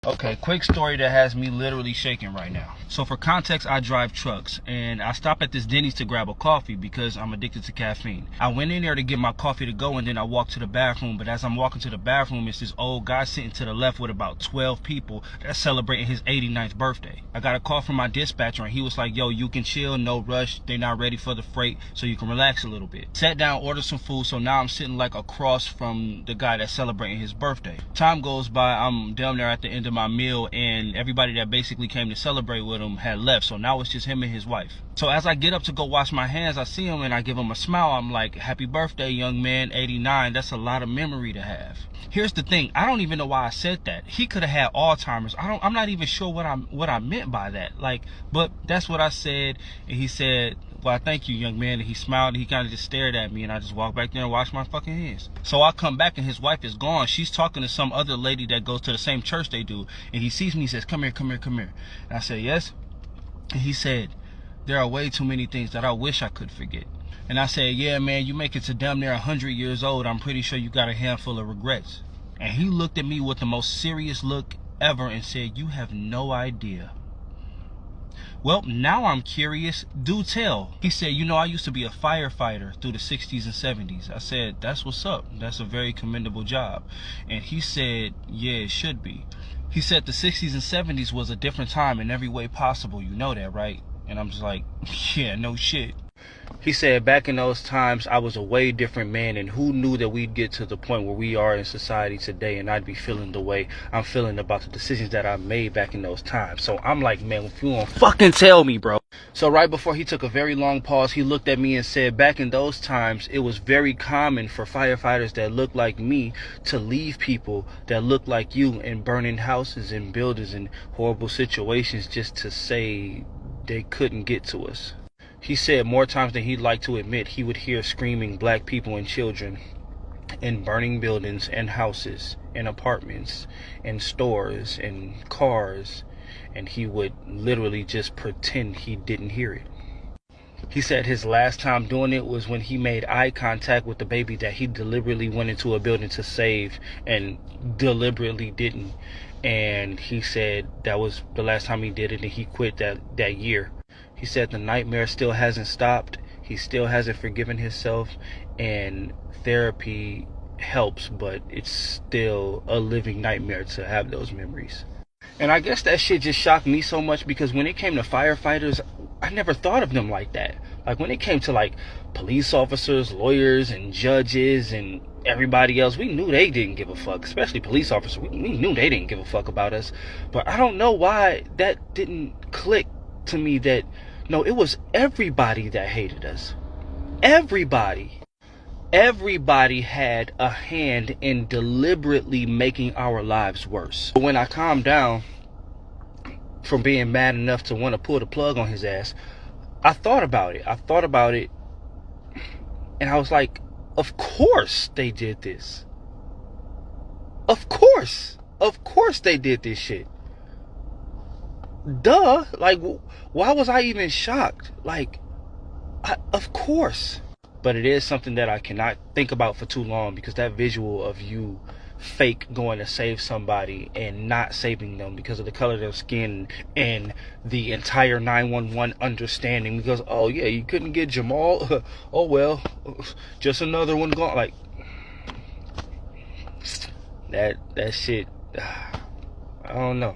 Okay, quick story that has me literally shaking right now. So for context, I drive trucks, and I stopped at this Denny's to grab a coffee because I'm addicted to caffeine. I went in there to get my coffee to go, and then I walked to the bathroom, but as I'm walking to the bathroom, it's this old guy sitting to the left with about 12 people that's celebrating his 89th birthday. I got a call from my dispatcher, and he was like, yo, you can chill, no rush, they're not ready for the freight, so you can relax a little bit. Sat down, ordered some food, so now I'm sitting like across from the guy that's celebrating his birthday. Time goes by, I'm down there at the end of my meal, and everybody that basically came to celebrate with him had left, so now it's just him and his wife. So as I get up to go wash my hands, I see him and I give him a smile. I'm like, happy birthday, young man, 89. That's a lot of memory to have. Here's the thing, I don't even know why I said that. He could have had Alzheimer's. I'm not even sure what I meant by that. But that's what I said, and he said, well, thank you, young man. And he smiled, and he kind of just stared at me, and I just walked back there and washed my fucking hands. So I come back, and his wife is gone. She's talking to some other lady that goes to the same church they do, and he sees me, he says, come here, come here, come here. And I said, yes? And he said, there are way too many things that I wish I could forget. And I said, yeah, man, you make it to damn near 100 years old. I'm pretty sure you got a handful of regrets. And he looked at me with the most serious look ever and said, you have no idea. Well, now I'm curious. Do tell. He said, you know, I used to be a firefighter through the 60s and 70s. I said, that's what's up. That's a very commendable job. And he said, yeah, it should be. He said the 60s and 70s was a different time in every way possible. You know that, right? And I'm just like, yeah, no shit. He said, back in those times, I was a way different man, and who knew that we'd get to the point where we are in society today, and I'd be feeling the way I'm feeling about the decisions that I made back in those times. So I'm like, man, if you won't fucking tell me, bro. So right before he took a very long pause, he looked at me and said, back in those times, it was very common for firefighters that looked like me to leave people that looked like you in burning houses and buildings and horrible situations just to say they couldn't get to us. He said more times than he'd like to admit, he would hear screaming black people and children in burning buildings and houses and apartments and stores and cars, and he would literally just pretend he didn't hear it. He said his last time doing it was when he made eye contact with the baby that he deliberately went into a building to save and deliberately didn't. And he said that was the last time he did it, and he quit that year. He said the nightmare still hasn't stopped. He still hasn't forgiven himself, and therapy helps, but it's still a living nightmare to have those memories. And I guess that shit just shocked me so much because when it came to firefighters, I never thought of them like that. Like when it came to like police officers, lawyers, and judges, and everybody else, we knew they didn't give a fuck, especially police officers. We knew they didn't give a fuck about us. But I don't know why that didn't click to me that, no, it was everybody that hated us. Everybody. Everybody had a hand in deliberately making our lives worse. When I calmed down from being mad enough to want to pull the plug on his ass, I thought about it. And I was like, of course they did this. Of course they did this shit. Duh. Like, why was I even shocked? Like, of course. But it is something that I cannot think about for too long, because that visual of you fake going to save somebody and not saving them because of the color of their skin and the entire 911 understanding because, oh yeah, you couldn't get Jamal. Oh well, just another one gone. Like, that shit, I don't know.